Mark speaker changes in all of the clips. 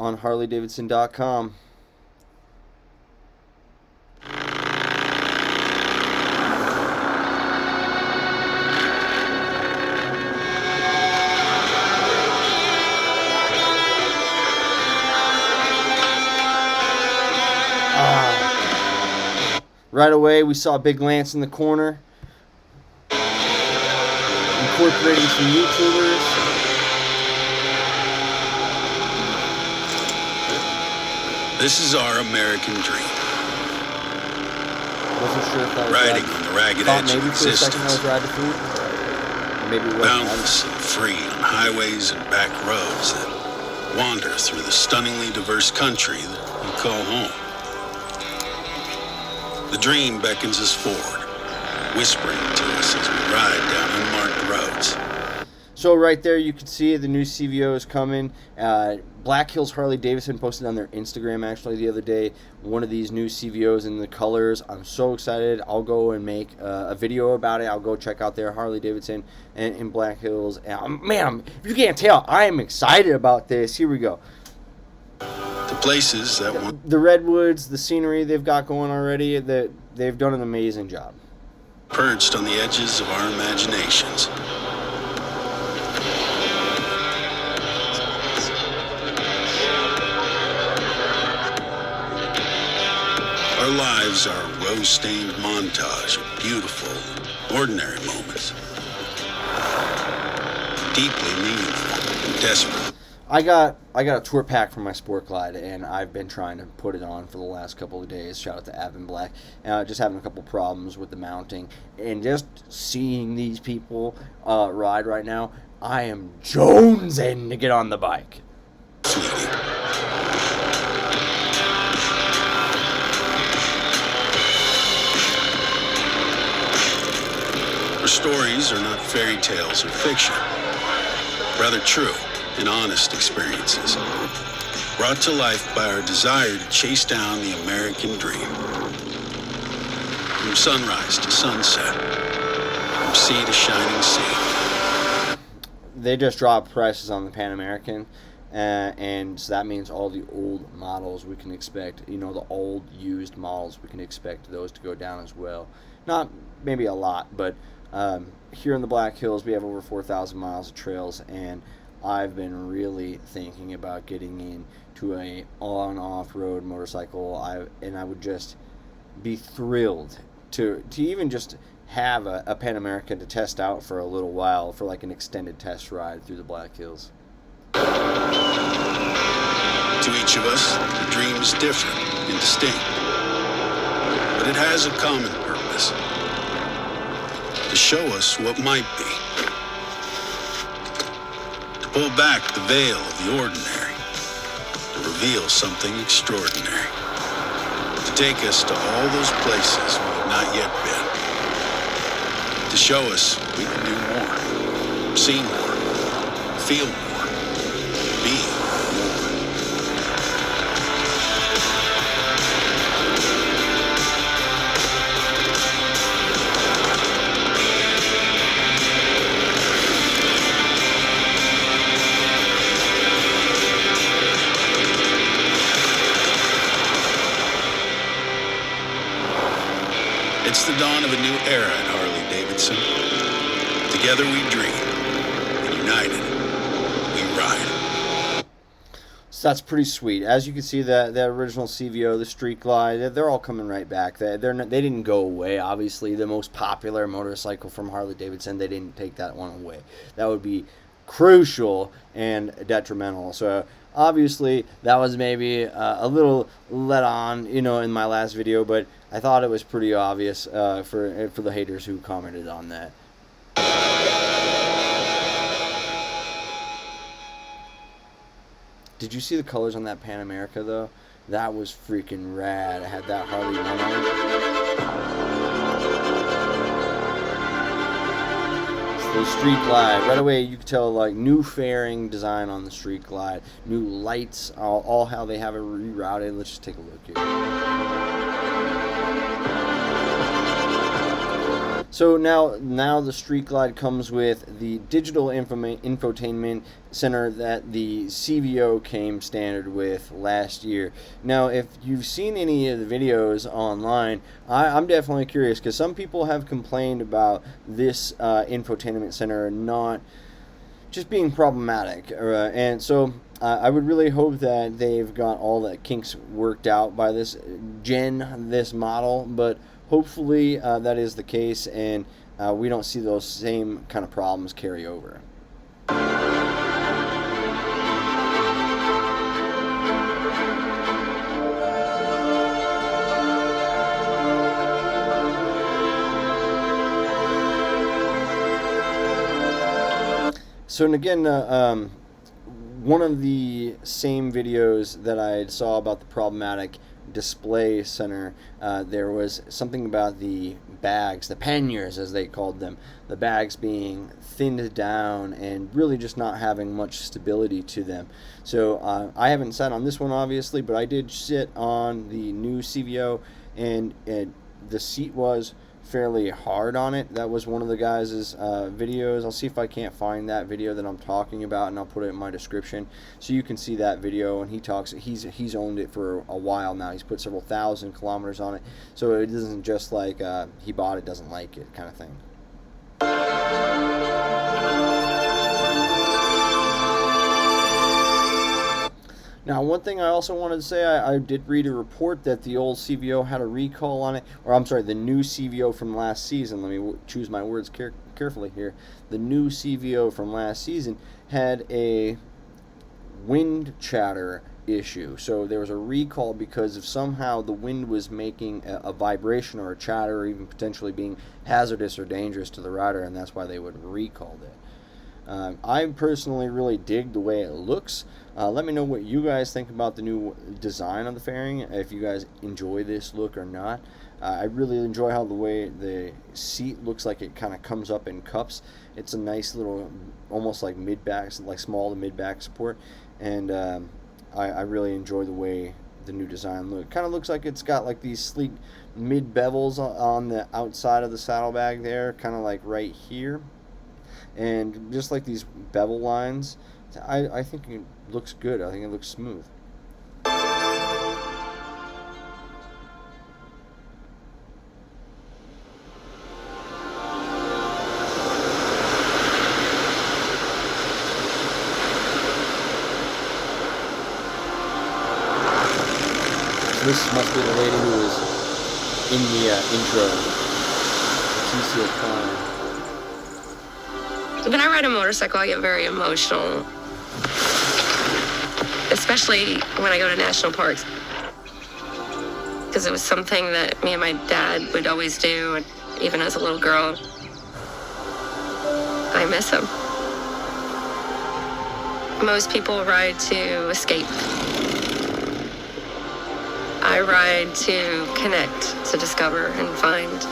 Speaker 1: on HarleyDavidson.com. Right away, we saw Big Lance in the corner, incorporating some YouTubers.
Speaker 2: This is our American dream.
Speaker 1: Wasn't sure if that was
Speaker 2: riding on the ragged edge of
Speaker 1: maybe for a second
Speaker 2: existence.
Speaker 1: that was Ride the Fleet. Or maybe it wasn't.
Speaker 2: Boundless and free on highways and back roads that wander through the stunningly diverse country that we call home. The dream beckons us forward, whispering to us as we ride down unmarked roads.
Speaker 1: So right there, you can see the new CVO is coming. Black Hills Harley Davidson posted on their Instagram actually the other day one of these new CVOs in the colors. I'm so excited. I'll go and make a video about it. I'll go check out their Harley Davidson in Black Hills. Man, if you can't tell, I am excited about this. Here we go.
Speaker 2: The places that want
Speaker 1: The redwoods, the scenery they've got going already, they've done an amazing job.
Speaker 2: perched on the edges of our imaginations. Our lives are a rose-stained montage of beautiful, ordinary moments. Deeply meaningful and desperate.
Speaker 1: I got a tour pack from my Sport Glide, and I've been trying to put it on for the last couple of days. Shout out to Avon Black. Just having a couple problems with the mounting, and just seeing these people ride right now, I am jonesing to get on the bike.
Speaker 2: Fleeting. Our stories are not fairy tales or fiction, rather true and honest experiences, brought to life by our desire to chase down the American dream. From sunrise to sunset, from sea to shining sea.
Speaker 1: They just dropped prices on the Pan American, and so that means all the old models we can expect, the old used models, we can expect those to go down as well. Not maybe a lot, but here in the Black Hills, we have over 4,000 miles of trails, and I've been really thinking about getting into a on-off-road motorcycle. I would just be thrilled to even just have a Pan American to test out for a little while, for like an extended test ride through the Black Hills.
Speaker 2: To each of us, the dream is different and distinct, but it has a common purpose: to show us what might be. Pull back the veil of the ordinary to reveal something extraordinary. To take us to all those places we have not yet been. To show us we can do more, see more, feel more, be more. It's the dawn of a new era at Harley-Davidson. Together we dream, and united, we ride.
Speaker 1: So that's pretty sweet. As you can see, the original CVO, the Street Glide, they're all coming right back. They didn't go away. Obviously, the most popular motorcycle from Harley-Davidson, they didn't take that one away. That would be crucial and detrimental. So obviously, that was maybe a little let on, in my last video, but I thought it was pretty obvious for the haters who commented on that. Did you see the colors on that Pan America, though? That was freaking rad. I had that Harley one on. The Street Glide, right away you can tell like new fairing design on the Street Glide, new lights, all how they have it rerouted. Let's just take a look here. So now the Street Glide comes with the digital infotainment center that the CVO came standard with last year. Now, if you've seen any of the videos online, I'm definitely curious because some people have complained about this infotainment center not just being problematic, and so I would really hope that they've got all the kinks worked out by this model, but hopefully that is the case, and we don't see those same kind of problems carry over. So, and again, one of the same videos that I saw about the problematic display center, there was something about the bags, the panniers as they called them, the bags being thinned down and really just not having much stability to them. So I haven't sat on this one obviously, but I did sit on the new CVO, and the seat was fairly hard on it. That was one of the guys' videos. I'll see if I can't find that video that I'm talking about, and I'll put it in my description so you can see that video. And he talks, he's owned it for a while now. He's put several thousand kilometers on it, so it isn't just like he bought it, doesn't like it kind of thing. Now, one thing I also wanted to say, I did read a report that the old CVO had a recall on it, or I'm sorry, the new CVO from last season. Let me choose my words carefully here. The new CVO from last season had a wind chatter issue. So there was a recall because of somehow the wind was making a vibration or a chatter, or even potentially being hazardous or dangerous to the rider, and that's why they would recall it. I personally really dig the way it looks. Let me know what you guys think about the new design of the fairing, if you guys enjoy this look or not. I really enjoy how the way the seat looks like it kind of comes up in cups. It's a nice little, almost like mid-back, like small to mid-back support, and I really enjoy the way the new design looks. Kind of looks like it's got like these sleek mid-bevels on the outside of the saddlebag there, kind of like right here. And just like these bevel lines, I think it looks good. I think it looks smooth. This must be the lady who was in the intro. Leticia Klein.
Speaker 3: When I ride a motorcycle, I get very emotional, especially when I go to national parks, because it was something that me and my dad would always do, and even as a little girl. I miss him. Most people ride to escape. I ride to connect, to discover and find.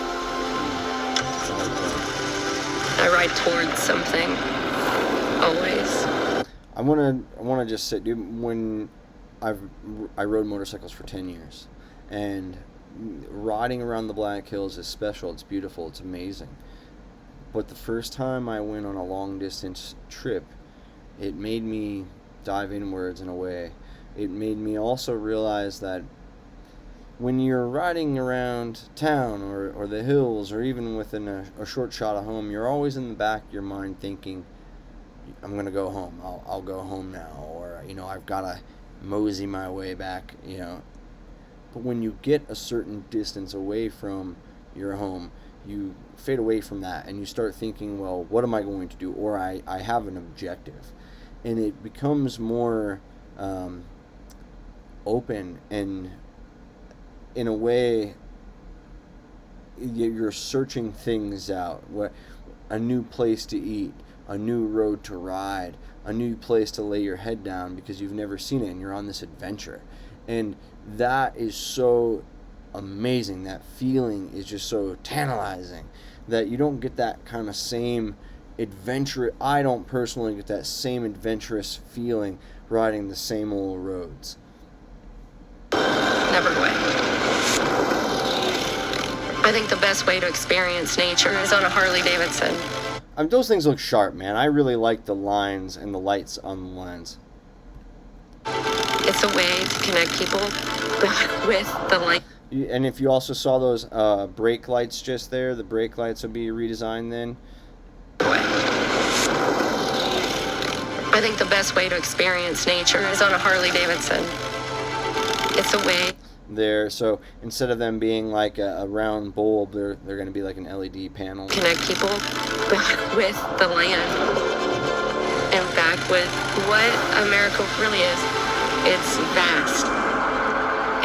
Speaker 3: I ride towards something, always.
Speaker 1: I wanna just say, dude, when I rode motorcycles for 10 years, and riding around the Black Hills is special. It's beautiful. It's amazing. But the first time I went on a long distance trip, it made me dive inwards in a way. It made me also realize that when you're riding around town or the hills or even within a short shot of home, you're always in the back of your mind thinking, I'm going to go home. I'll go home now. Or, I've got to mosey my way back, But when you get a certain distance away from your home, you fade away from that and you start thinking, well, what am I going to do? Or I have an objective. And it becomes more open, and in a way you're searching things out. A new place to eat, a new road to ride, a new place to lay your head down because you've never seen it and you're on this adventure. And that is so amazing. That feeling is just so tantalizing that you don't get that kind of same adventure. I don't personally get that same adventurous feeling riding the same old roads.
Speaker 3: Never away. I think the best way to experience nature is on a Harley Davidson.
Speaker 1: Those things look sharp, man. I really like the lines and the lights on the lens.
Speaker 3: It's a way to connect people back with the light.
Speaker 1: And if you also saw those brake lights just there, the brake lights will be redesigned then.
Speaker 3: I think the best way to experience nature is on a Harley Davidson. It's a way.
Speaker 1: There, so instead of them being like a round bulb, they're going to be like an LED panel.
Speaker 3: Connect people back with the land and back with what America really is. It's vast,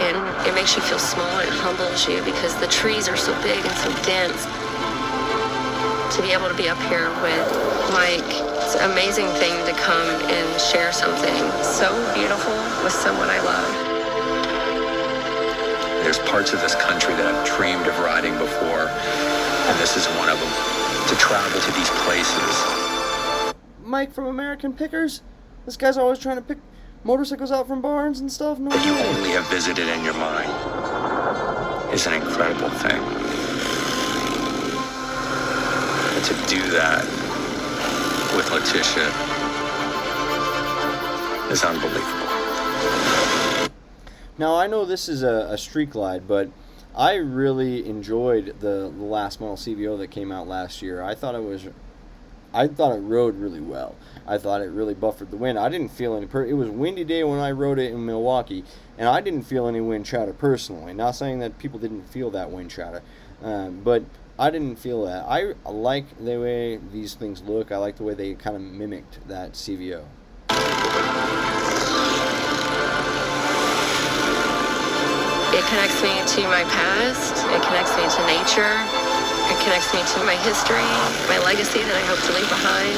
Speaker 3: and it makes you feel small and it humbles you because the trees are so big and so dense. To be able to be up here with Mike, it's an amazing thing to come and share something so beautiful with someone I love.
Speaker 4: There's parts of this country that I've dreamed of riding before, and this is one of them. To travel to these places.
Speaker 1: Mike from American Pickers? This guy's always trying to pick motorcycles out from barns and stuff? No
Speaker 4: That you
Speaker 1: way.
Speaker 4: only have visited in your mind is an incredible thing. And to do that with Letitia is unbelievable.
Speaker 1: Now, I know this is a street glide, but I really enjoyed the last model CVO that came out last year. I thought it rode really well. I thought it really buffered the wind. I didn't feel any. It was a windy day when I rode it in Milwaukee, and I didn't feel any wind chatter personally. Not saying that people didn't feel that wind chatter, but I didn't feel that. I like the way these things look. I like the way they kind of mimicked that CVO.
Speaker 3: It connects me to my past, it connects me to nature, it connects me to my history, my legacy that I hope to leave behind.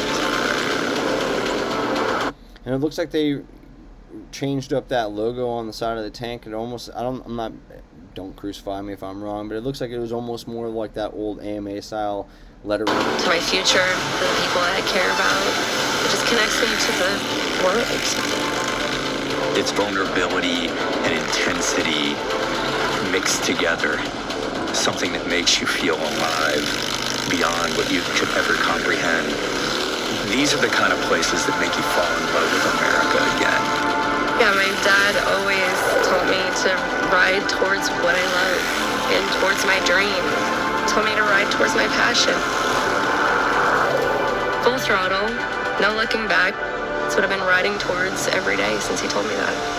Speaker 1: And it looks like they changed up that logo on the side of the tank. It almost, don't crucify me if I'm wrong, but it looks like it was almost more like that old AMA style lettering.
Speaker 3: To my future, to the people that I care about, it just connects me to the world.
Speaker 4: Its vulnerability and intensity mixed together, something that makes you feel alive beyond what you could ever comprehend. These are the kind of places that make you fall in love with America again.
Speaker 3: Yeah, my dad always told me to ride towards what I love and towards my dream. Told me to ride towards my passion. Full throttle, no looking back. That's what I've been riding towards every day since he told me that.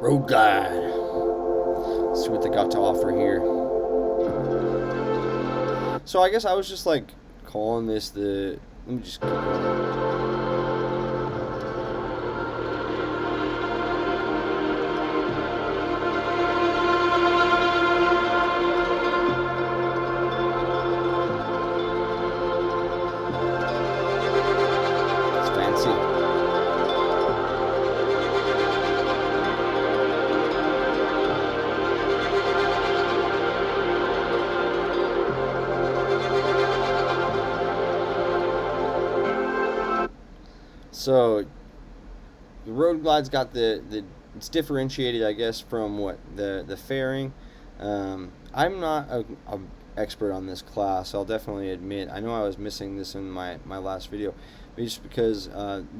Speaker 1: Road glide. Let's see what they got to offer here. So I guess I was just like calling this the. Let me just. It's fancy. So the Road Glide's got it's differentiated, I guess, from what the fairing. I'm not a expert on this class. I'll definitely admit. I know I was missing this in my last video, but just because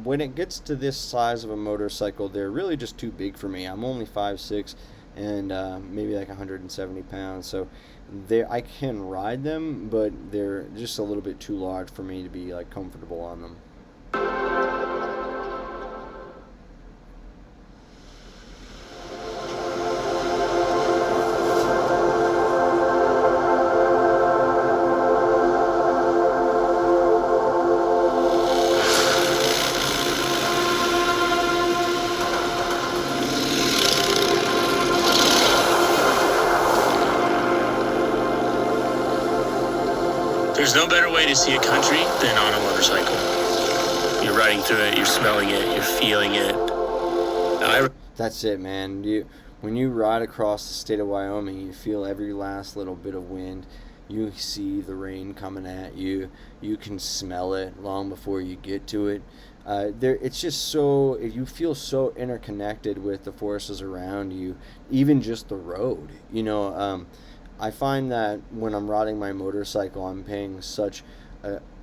Speaker 1: when it gets to this size of a motorcycle, they're really just too big for me. I'm only 5'6" and maybe like 170 pounds, so I can ride them, but they're just a little bit too large for me to be like comfortable on them.
Speaker 5: There's no better way to see a country than on a motorcycle. You're riding through it, you're smelling it, you're feeling it.
Speaker 1: That's it, man. When you ride across the state of Wyoming, you feel every last little bit of wind. You see the rain coming at you. You can smell it long before you get to it. It's just so, you feel so interconnected with the forces around you, even just the road. I find that when I'm riding my motorcycle, I'm paying such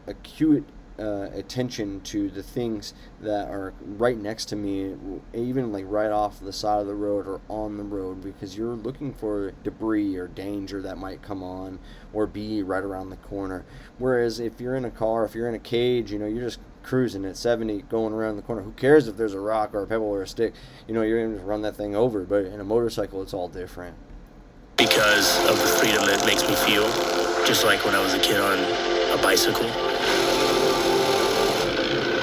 Speaker 1: acute attention to the things that are right next to me, even like right off the side of the road or on the road, because you're looking for debris or danger that might come on or be right around the corner. Whereas if you're in a car, if you're in a cage, you're just cruising at 70 going around the corner. Who cares if there's a rock or a pebble or a stick? You're going to just run that thing over. But in a motorcycle, it's all different.
Speaker 5: Because of the freedom that it makes me feel, just like when I was a kid on a bicycle.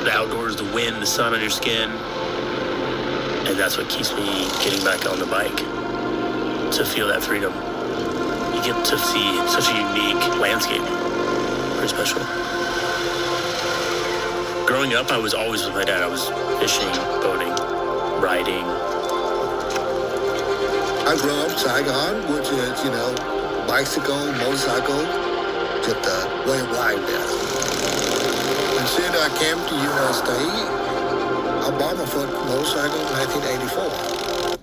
Speaker 5: The outdoors, the wind, the sun on your skin, and that's what keeps me getting back on the bike, to feel that freedom. You get to see such a unique landscape. Pretty special. Growing up, I was always with my dad. I was fishing, boating, riding.
Speaker 6: I grew up in Saigon, which is, bicycle, motorcycle, just a way of life there. And since I came to the United States, I bought my first motorcycle in 1984.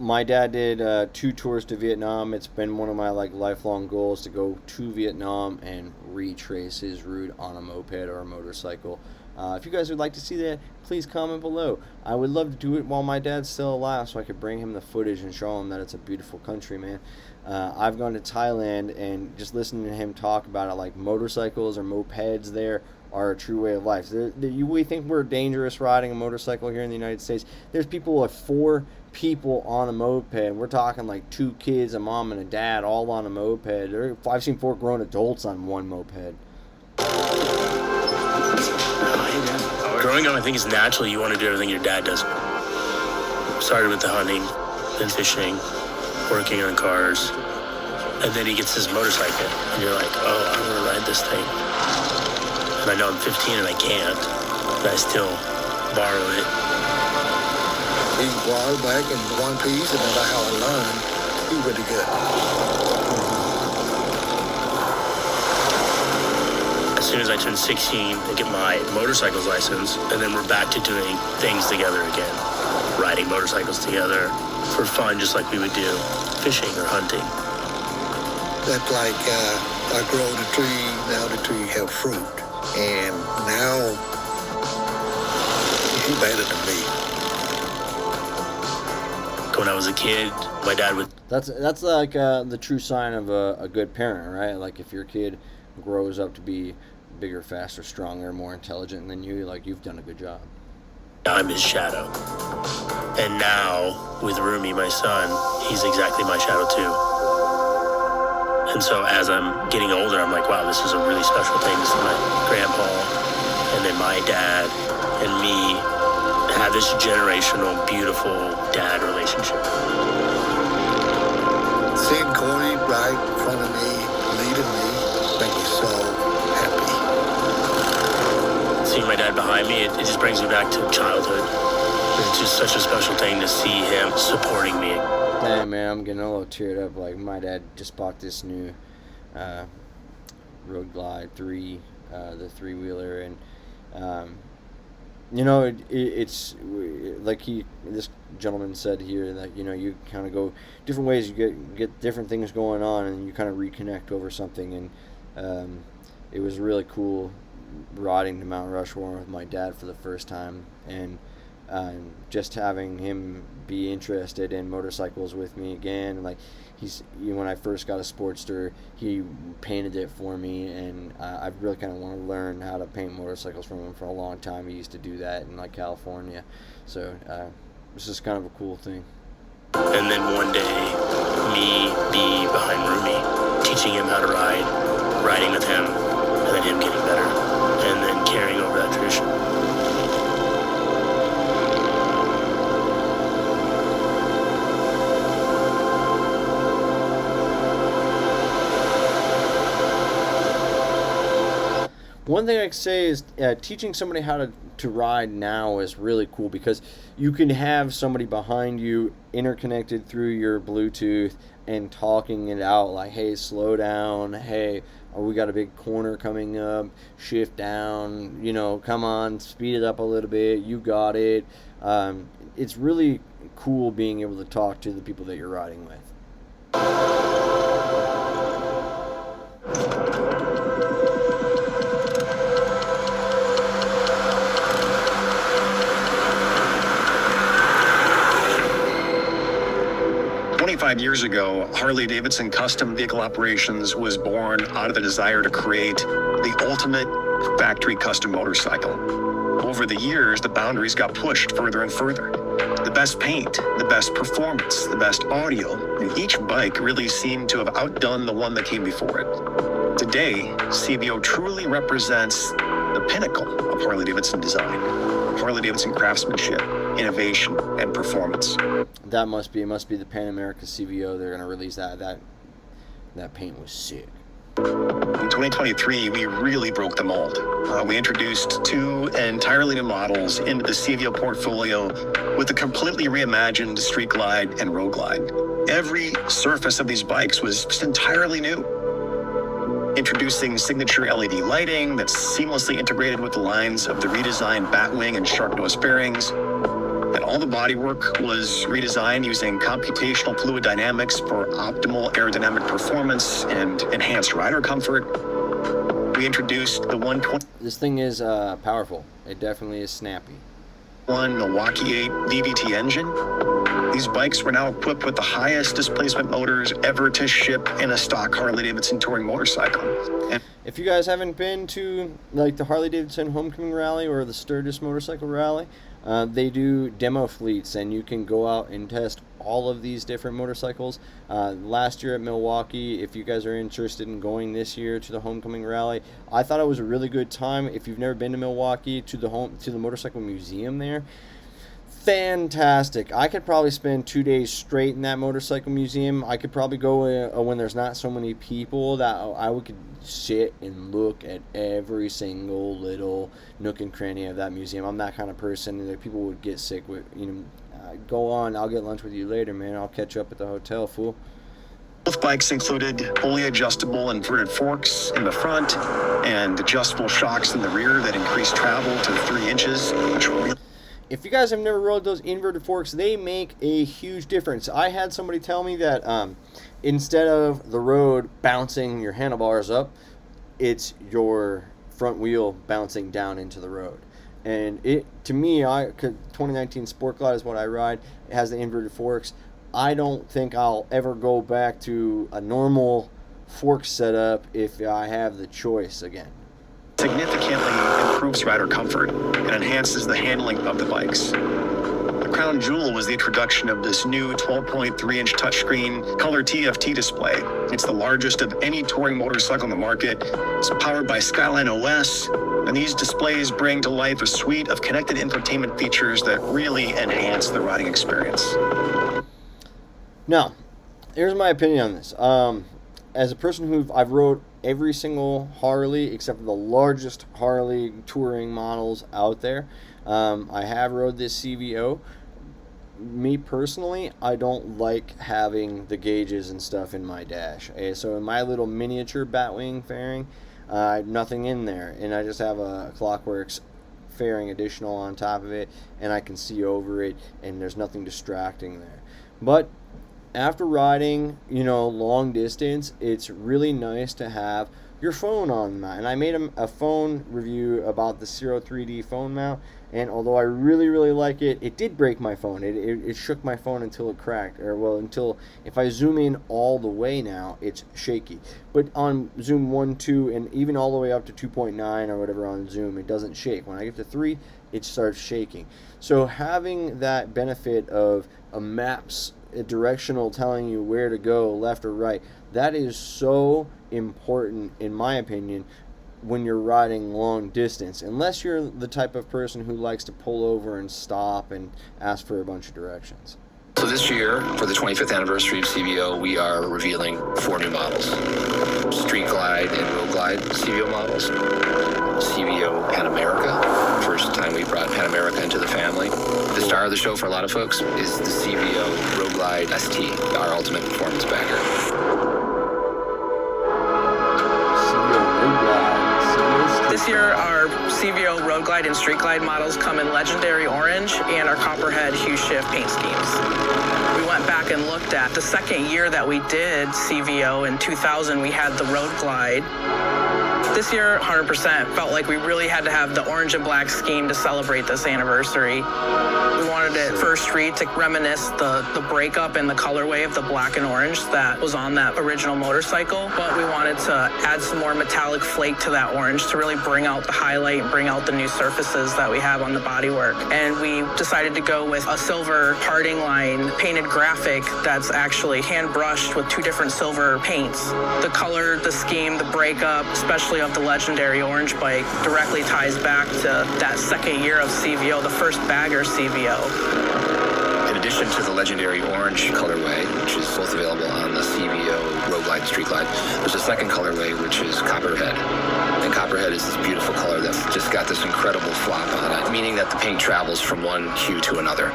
Speaker 1: My dad did 2 tours to Vietnam. It's been one of my lifelong goals to go to Vietnam and retrace his route on a moped or a motorcycle. If you guys would like to see that, please comment below. I would love to do it while my dad's still alive so I could bring him the footage and show him that it's a beautiful country, man. I've gone to Thailand, and just listening to him talk about it, like motorcycles or mopeds there are a true way of life. We think we're dangerous riding a motorcycle here in the United States. There's people with 4 people on a moped. We're talking like 2 kids, a mom and a dad, all on a moped. I've seen 4 grown adults on one moped.
Speaker 5: Growing up, I think it's natural. You want to do everything your dad does. Started with the hunting, then fishing, working on cars, and then he gets his motorcycle, and you're like, oh, I want to ride this thing. And I know I'm 15 and I can't, but I still borrow it.
Speaker 6: He borrowed back in one piece, and that's how I learned. He's really good.
Speaker 5: As soon as I turned 16, I get my motorcycle's license, and then we're back to doing things together again. Riding motorcycles together for fun, just like we would do fishing or hunting.
Speaker 6: That's like I grow the tree, now the tree have fruit. And now he's better than me.
Speaker 5: When I was a kid, my dad would...
Speaker 1: That's like the true sign of a good parent, right? Like if your kid grows up to be bigger, faster, stronger, more intelligent than you, like you've done a good job.
Speaker 5: I'm his shadow. And now, with Rumi, my son, he's exactly my shadow too. And so as I'm getting older, I'm like, wow, this is a really special thing. This is my grandpa, and then my dad, and me have this generational, beautiful dad relationship.
Speaker 6: Seeing Corey right in front of me, leading me, makes me so happy.
Speaker 5: Seeing my dad behind me, it just brings me back to childhood. It's just such a special thing to see him supporting me.
Speaker 1: Hey man, I'm getting a little teared up. Like my dad just bought this new Road Glide 3, the 3-wheeler, and it's like this gentleman said here that you kind of go different ways. You get different things going on, and you kind of reconnect over something. And it was really cool riding to Mount Rushmore with my dad for the first time, and just having him be interested in motorcycles with me again. Like when I first got a Sportster, he painted it for me, and I really kind of want to learn how to paint motorcycles from him for a long time. He used to do that in California, so it's just kind of a cool thing.
Speaker 5: And then one day, me be behind Rumi, teaching him how to ride, riding with him, and then him getting better, and then carrying over that tradition.
Speaker 1: One thing I can say is teaching somebody how to to ride now is really cool because you can have somebody behind you interconnected through your Bluetooth and talking it out like, hey, slow down, hey, we got a big corner coming up, shift down, come on, speed it up a little bit, you got it. It's really cool being able to talk to the people that you're riding with.
Speaker 7: 25 years ago, Harley-Davidson Custom Vehicle Operations was born out of the desire to create the ultimate factory custom motorcycle. Over the years, the boundaries got pushed further and further. The best paint, the best performance, the best audio, and each bike really seemed to have outdone the one that came before it. Today, CVO truly represents the pinnacle of Harley-Davidson design, Harley-Davidson craftsmanship, innovation, and performance.
Speaker 1: It must be the Pan America CVO. They're going to release that. That paint was sick.
Speaker 7: In 2023, we really broke the mold. We introduced 2 entirely new models into the CVO portfolio with a completely reimagined Street Glide and Road Glide. Every surface of these bikes was just entirely new. Introducing signature LED lighting that's seamlessly integrated with the lines of the redesigned Batwing and Shark Nose fairings. And all the bodywork was redesigned using computational fluid dynamics for optimal aerodynamic performance and enhanced rider comfort. We introduced the 120.
Speaker 1: This thing is powerful. It definitely is snappy.
Speaker 7: Milwaukee 8 VVT engine. These bikes were now equipped with the highest displacement motors ever to ship in a stock Harley-Davidson touring motorcycle. And
Speaker 1: if you guys haven't been to like the Harley-Davidson Homecoming Rally or the Sturgis Motorcycle Rally, they do demo fleets, and you can go out and test all of these different motorcycles. Last year at Milwaukee, if you guys are interested in going this year to the Homecoming Rally, I thought it was a really good time. If you've never been to Milwaukee, to the motorcycle museum there, fantastic. I could probably spend 2 days straight in that motorcycle museum. I could probably go when there's not so many people that I could sit and look at every single little nook and cranny of that museum. I'm that kind of person that people would get sick with. Go on, I'll get lunch with you later, man. I'll catch you up at the hotel, fool.
Speaker 7: both bikes included fully adjustable inverted forks in the front and adjustable shocks in the rear that increased travel to 3 inches, which really...
Speaker 1: If you guys have never rode those inverted forks, they make a huge difference. I had somebody tell me that instead of the road bouncing your handlebars up, it's your front wheel bouncing down into the road. And it, to me, 2019 Sport Glide is what I ride. It has the inverted forks. I don't think I'll ever go back to a normal fork setup if I have the choice again.
Speaker 7: Significantly improves rider comfort and enhances the handling of the bikes. The crown jewel was the introduction of this new 12.3-inch touchscreen color TFT display. It's the largest of any touring motorcycle on the market. It's powered by Skyline OS, and these displays bring to life a suite of connected infotainment features that really enhance the riding experience.
Speaker 1: Now, here's my opinion on this. As a person I've rode every single Harley except for the largest Harley touring models out there. I have rode this CVO. Me personally, I don't like having the gauges and stuff in my dash. So in my little miniature Batwing fairing, I have nothing in there, and I just have a Clockworks fairing additional on top of it, and I can see over it, and there's nothing distracting there. But after riding, long distance, it's really nice to have your phone on mount. And I made a phone review about the Zero 3D phone mount, and although I really, really like it, it did break my phone. It shook my phone until it cracked, until if I zoom in all the way now, it's shaky. But on zoom 1, 2, and even all the way up to 2.9 or whatever on zoom, it doesn't shake. When I get to 3, it starts shaking. So having that benefit of a directional telling you where to go, left or right, that is so important, in my opinion, when you're riding long distance, unless you're the type of person who likes to pull over and stop and ask for a bunch of directions.
Speaker 8: So this year, for the 25th anniversary of CVO, we are revealing 4 new models. Street Glide and Road Glide CVO models. CVO Pan America. First time we brought Pan America into the family. The star of the show for a lot of folks is the CVO Road Glide ST, our ultimate performance bagger.
Speaker 9: This year, our CVO Road Glide and Street Glide models come in legendary orange and our copperhead hue shift paint schemes. We went back and looked at the second year that we did CVO in 2000, we had the Road Glide. This year, 100% felt like we really had to have the orange and black scheme to celebrate this anniversary. We wanted it first street to reminisce the breakup and the colorway of the black and orange that was on that original motorcycle, but we wanted to add some more metallic flake to that orange to really bring out the highlight and bring out the new surfaces that we have on the bodywork. And we decided to go with a silver parting line painted graphic that's actually hand brushed with 2 different silver paints. The color, the scheme, the breakup, especially of the legendary orange bike, directly ties back to that second year of CVO, the first bagger CVO.
Speaker 8: In addition to the legendary orange colorway, which is both available on the CVO Road Glide and Street Glide, there's a second colorway, which is Copperhead. And Copperhead is this beautiful color that's just got this incredible flop on it, meaning that the paint travels from one hue to another.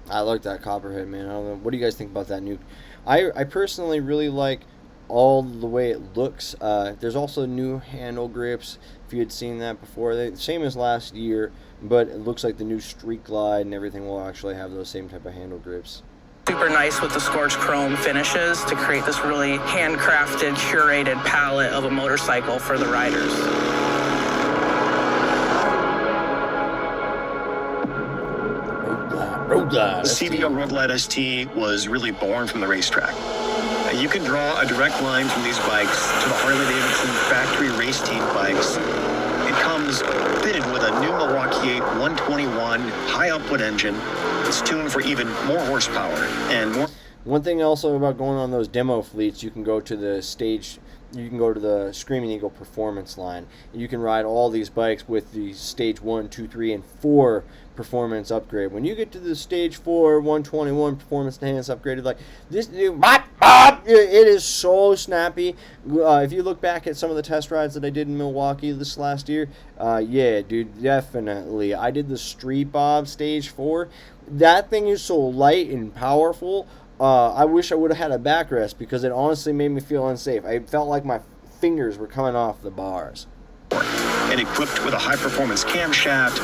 Speaker 1: I like that Copperhead, man. I don't know. What do you guys think about that new? I personally really like all the way it looks. There's also new handle grips, if you had seen that before. They same as last year, but it looks like the new Street Glide and everything will actually have those same type of handle grips.
Speaker 9: Super nice with the scorched chrome finishes to create this really handcrafted, curated palette of a motorcycle for the riders.
Speaker 1: Road Glide.
Speaker 7: The CVO Road Glide ST was really born from the racetrack. You can draw a direct line from these bikes to the Harley-Davidson factory race team bikes. It comes fitted with a new Milwaukee 8 121 high-output engine. It's tuned for even more horsepower and more.
Speaker 1: One thing also about going on those demo fleets, you can go to the Screaming Eagle Performance line. You can ride all these bikes with the stage 1, 2, 3, and 4 performance upgrade. When you get to the stage 4 121 performance enhanced upgraded, like this, it is so snappy. If you look back at some of the test rides that I did in Milwaukee this last year, yeah, dude, definitely. I did the Street Bob stage 4. That thing is so light and powerful. I wish I would have had a backrest because it honestly made me feel unsafe. I felt like my fingers were coming off the bars.
Speaker 7: And equipped with a high-performance camshaft,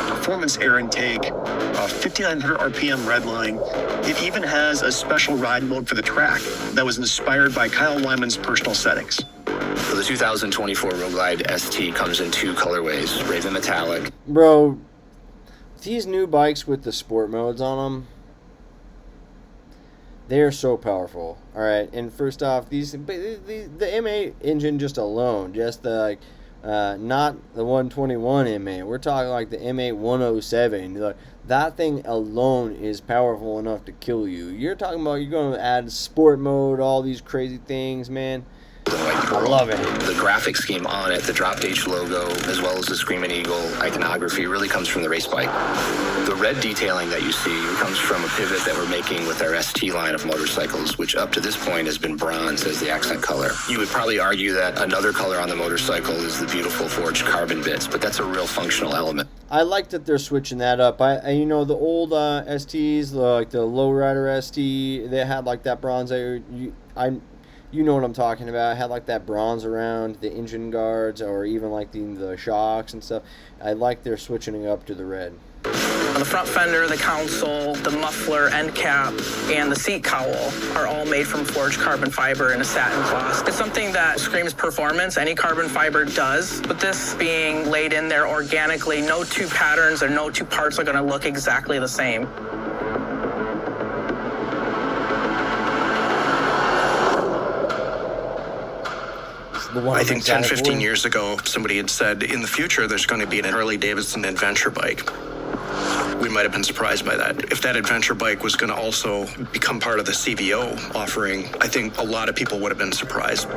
Speaker 7: performance air intake, a 5,900 RPM redline. It even has a special ride mode for the track that was inspired by Kyle Wyman's personal settings.
Speaker 8: So the 2024 Road Glide ST comes in 2 colorways, Raven Metallic.
Speaker 1: Bro, these new bikes with the sport modes on them, they are so powerful. All right, and first off, the M8 engine just alone, just the not the 121 M8. We're talking like the M8 107. That thing alone is powerful enough to kill you. You're talking about you're going to add sport mode, all these crazy things, man. I love it.
Speaker 8: The graphic scheme on it, the drop H logo, as well as the Screaming Eagle iconography, really comes from the race bike. The red detailing that you see comes from a pivot that we're making with our ST line of motorcycles, which up to this point has been bronze as the accent color. You would probably argue that another color on the motorcycle is the beautiful forged carbon bits, but that's a real functional element.
Speaker 1: I like that they're switching that up. The old STs, like the Lowrider ST, they had like that bronze. You know what I'm talking about. It had like that bronze around the engine guards or even like the shocks and stuff. I like they're switching it up to the red.
Speaker 9: The front fender, the console, the muffler, end cap, and the seat cowl are all made from forged carbon fiber in a satin gloss. It's something that screams performance. Any carbon fiber does, but this being laid in there organically, no 2 patterns or no 2 parts are going to look exactly the same.
Speaker 10: I think 10, 15 years ago, somebody had said, in the future, there's going to be an Harley-Davidson adventure bike. We might have been surprised by that. If that adventure bike was going to also become part of the CVO offering, I think a lot of people would have been surprised.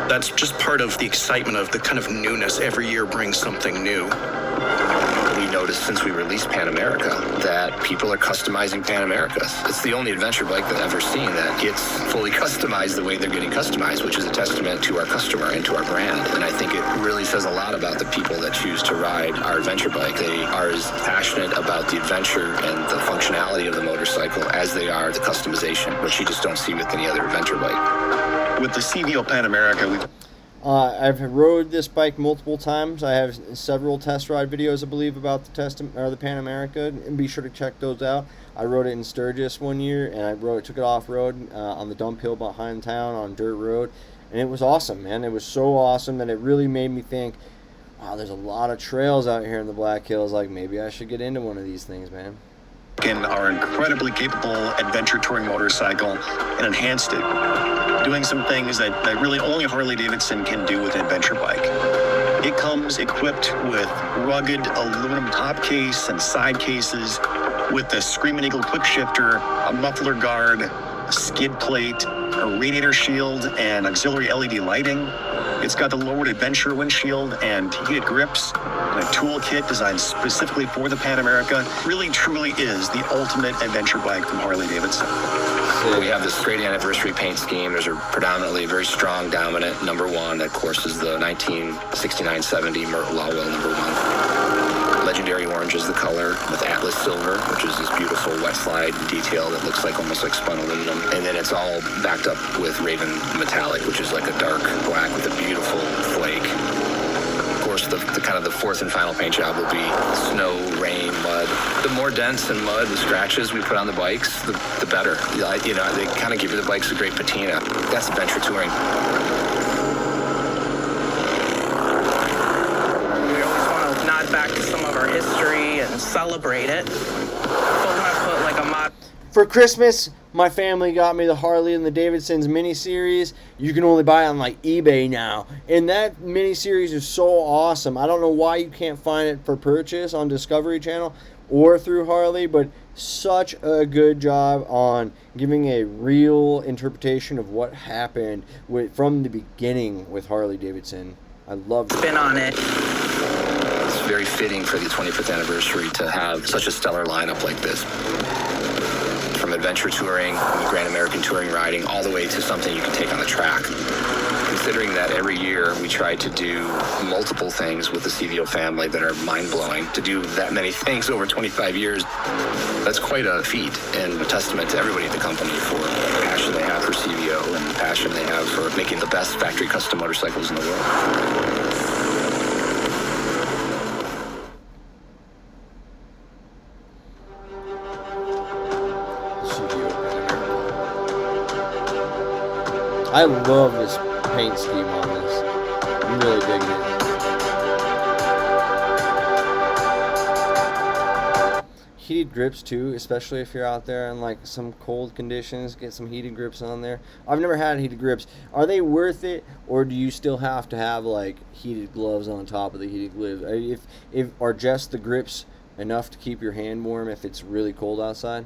Speaker 10: That's just part of the excitement of the kind of newness. Every year brings something new.
Speaker 8: We know noticed since we released Pan America that people are customizing Pan Americas. It's the only adventure bike that I've ever seen that gets fully customized the way they're getting customized, which is a testament to our customer and to our brand. And I think it really says a lot about the people that choose to ride our adventure bike. They are as passionate about the adventure and the functionality of the motorcycle as they are the customization, which you just don't see with any other adventure bike.
Speaker 7: With the CVO Pan America, we've
Speaker 1: I've rode this bike multiple times. I have several test ride videos, I believe, about the Pan America, and be sure to check those out. I rode it in Sturgis one year, and I took it off road on the dump hill behind town on dirt road, and it was awesome, man. It was so awesome that it really made me think, wow, there's a lot of trails out here in the Black Hills. Like, maybe I should get into one of these things, man.
Speaker 7: in our incredibly capable adventure touring motorcycle and enhanced it, doing some things that really only Harley-Davidson can do with an adventure bike. It comes equipped with rugged aluminum top case and side cases with the Screaming Eagle quick shifter, a muffler guard, a skid plate, a radiator shield, and auxiliary LED lighting. It's got the lowered adventure windshield and heated grips and a toolkit designed specifically for the Pan America. Really, truly is the ultimate adventure bike from Harley-Davidson.
Speaker 8: We have this great anniversary paint scheme. There's a predominantly very strong, dominant number one. That, of course, is the 1969-70 Myrtle Lawwell number one. Legendary orange is the color with Atlas silver, which is this beautiful wet slide detail that looks like almost like spun aluminum. And then it's all backed up with Raven metallic, which is like a dark black with a beautiful flake. Of course, the kind of the fourth and final paint job will be snow, rain, mud. The more dents and mud and scratches we put on the bikes, the better. You know, they kind of give the bikes a great patina. That's adventure touring.
Speaker 9: Back to some of our history and celebrate it. But we're gonna put like a mod.
Speaker 1: For Christmas, my family got me the Harley and the Davidson's mini-series. You can only buy it on like eBay now. And that mini-series is so awesome. I don't know why you can't find it for purchase on Discovery Channel or through Harley, but such a good job on giving a real interpretation of what happened from the beginning with Harley-Davidson. I love it.
Speaker 9: Spin on it.
Speaker 8: Very fitting for the 25th anniversary to have such a stellar lineup like this. From adventure touring, Grand American touring riding, all the way to something you can take on the track. Considering that every year we try to do multiple things with the CVO family that are mind-blowing, to do that many things over 25 years, that's quite a feat and a testament to everybody at the company for the passion they have for CVO and the passion they have for making the best factory custom motorcycles in the world.
Speaker 1: I love this paint scheme on this. I'm really digging it. Heated grips too, especially if you're out there in like some cold conditions, get some heated grips on there. I've never had heated grips. Are they worth it, or do you still have to have like heated gloves on top of the heated gloves? If are just the grips enough to keep your hand warm if it's really cold outside?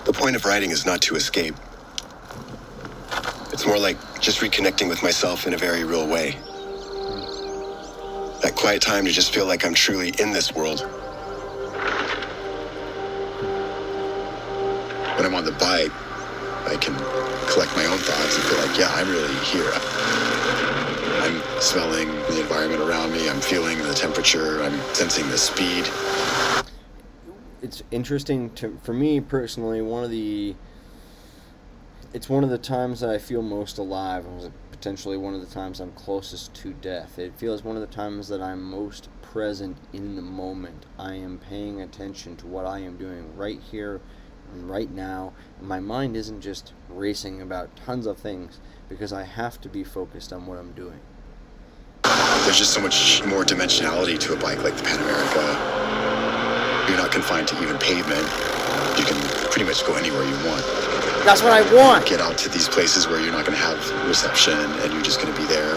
Speaker 11: The point of riding is not to escape. It's more like just reconnecting with myself in a very real way. That quiet time to just feel like I'm truly in this world. When I'm on the bike, I can collect my own thoughts and feel like, yeah, I'm really here. I'm smelling the environment around me. I'm feeling the temperature. I'm sensing the speed.
Speaker 1: It's interesting for me personally. It's one of the times that I feel most alive. It was potentially one of the times I'm closest to death. It feels one of the times that I'm most present in the moment. I am paying attention to what I am doing right here, right now. My mind isn't just racing about tons of things because I have to be focused on what I'm doing.
Speaker 11: There's just so much more dimensionality to a bike like the Pan America. You're not confined to even pavement. You can pretty much go anywhere you want.
Speaker 1: That's what I want.
Speaker 11: Get out to these places where you're not going to have reception and you're just going to be there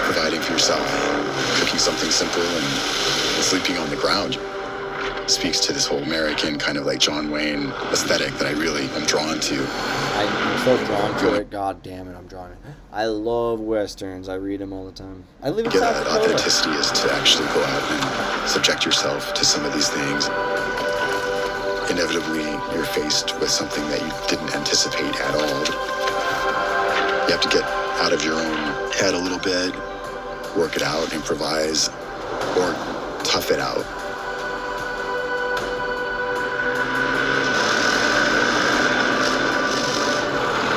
Speaker 11: providing for yourself, cooking something simple and sleeping on the ground. Speaks to this whole American kind of like John Wayne aesthetic that I really am drawn to.
Speaker 1: I'm so drawn to it. God damn it, I'm drawn to it. I love westerns. I read them all the time. I live in South Dakota.
Speaker 11: Authenticity is to actually go out and subject yourself to some of these things. Inevitably, you're faced with something that you didn't anticipate at all. You have to get out of your own head a little bit, work it out, improvise, or tough it out.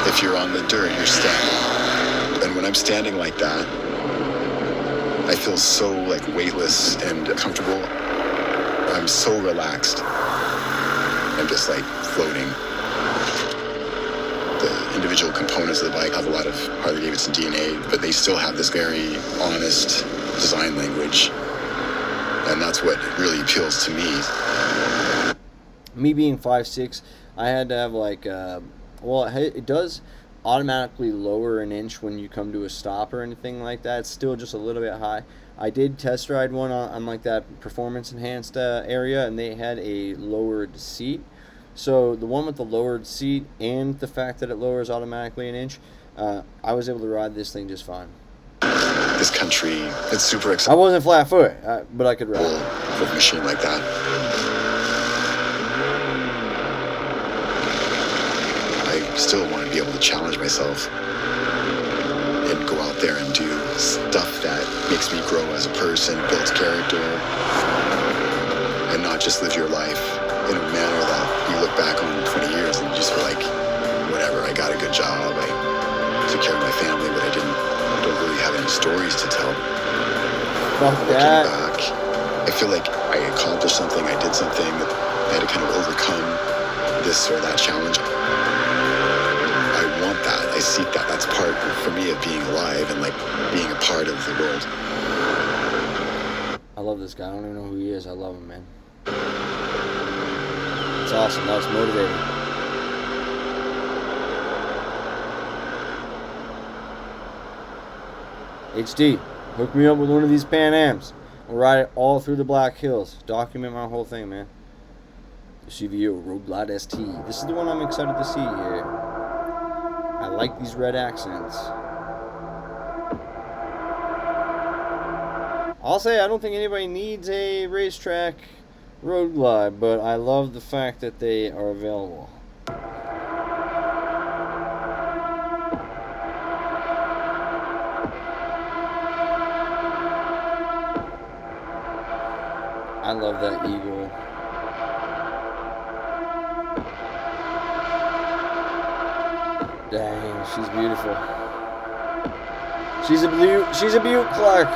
Speaker 11: If you're on the dirt, you're standing. And when I'm standing like that, I feel so like weightless and comfortable. I'm so relaxed. I'm just like floating. The individual components of the bike have a lot of Harley-Davidson DNA, but they still have this very honest design language. And that's what really appeals to me.
Speaker 1: Me being 5'6", I had to have like, well, it does automatically lower an inch when you come to a stop or anything like that. It's still just a little bit high. I did test ride one on like that performance enhanced area, and they had a lowered seat. So the one with the lowered seat and the fact that it lowers automatically an inch, I was able to ride this thing just fine.
Speaker 11: This country, it's super exciting.
Speaker 1: I wasn't flat foot, but I could ride
Speaker 11: with a machine like that. I still want to be able to challenge myself and go out there and do stuff that makes me grow as a person, builds character, and not just live your life in a manner that you look back on in 20 years and you just feel like, whatever, I got a good job, I took care of my family, but I don't really have any stories to tell. Looking back, I feel like I accomplished something, I did something, I had to kind of overcome this or that challenge. I want that, I seek that. That's part, for me, of being alive and like being a part of the world.
Speaker 1: I love this guy. I don't even know who he is. I love him, man. It's awesome. That was motivating. HD, hook me up with one of these Pan Ams. I'll ride it all through the Black Hills. Document my whole thing, man. The CVO Road Glide ST. This is the one I'm excited to see here. I like these red accents. I'll say I don't think anybody needs a racetrack road glide, but I love the fact that they are available. I love that eagle. Dang, she's beautiful. She's a beaut, Clark.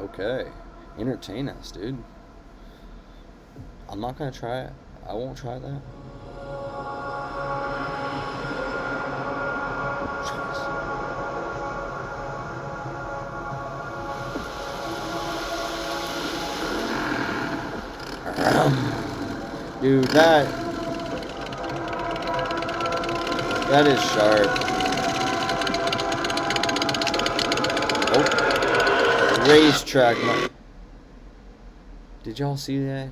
Speaker 1: Okay, entertain us, dude. I'm not gonna try it. I won't try that. Dude, that is sharp. Oh. Racetrack. Did y'all see that?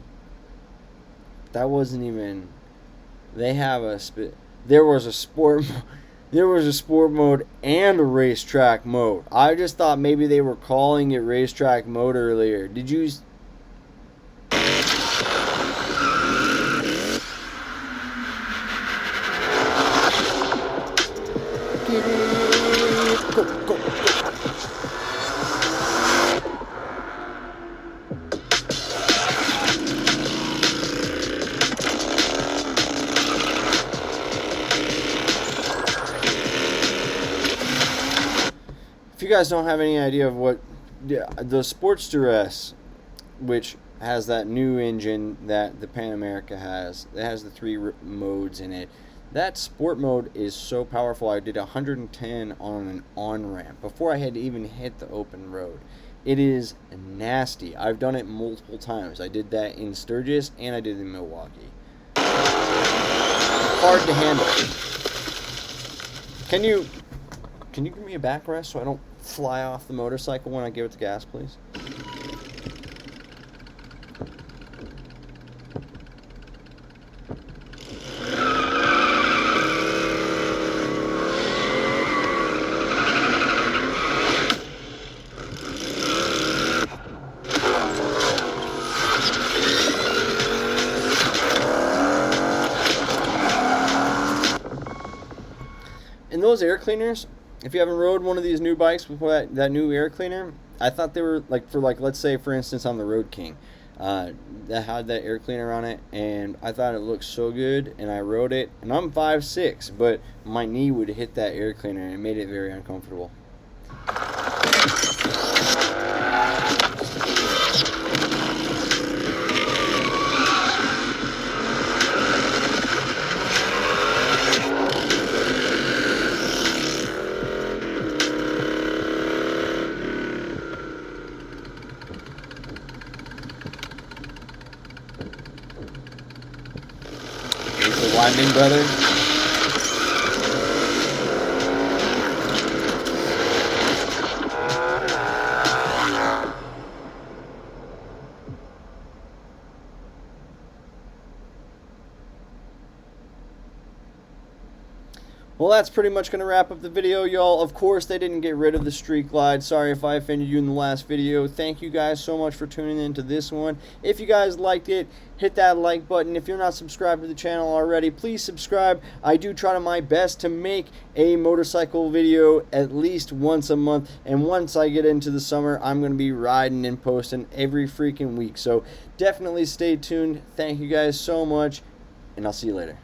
Speaker 1: That wasn't even. They have a there was a sport mode and a racetrack mode. I just thought maybe they were calling it racetrack mode earlier. Did you? Go, go, go. If you guys don't have any idea of what yeah, the Sportster S, which has that new engine that the Pan America has. It has the 3 modes in it. That sport mode is so powerful. I did 110 on an on-ramp before I had even hit the open road. It is nasty. I've done it multiple times. I did that in Sturgis and I did it in Milwaukee. Hard to handle. Can you give me a backrest so I don't fly off the motorcycle when I give it the gas, please? And those air cleaners, if you haven't rode one of these new bikes with that new air cleaner, I thought they were let's say for instance on the Road King, that had that air cleaner on it, and I thought it looked so good, and I rode it, and I'm 5'6", but my knee would hit that air cleaner, and it made it very uncomfortable. The Winding Brother. Well, that's pretty much going to wrap up the video, y'all. Of course, they didn't get rid of the Street Glide. Sorry if I offended you in the last video. Thank you guys so much for tuning in to this one. If you guys liked it, hit that like button. If you're not subscribed to the channel already, please subscribe. I do try my best to make a motorcycle video at least once a month. And once I get into the summer, I'm going to be riding and posting every freaking week. So definitely stay tuned. Thank you guys so much, and I'll see you later.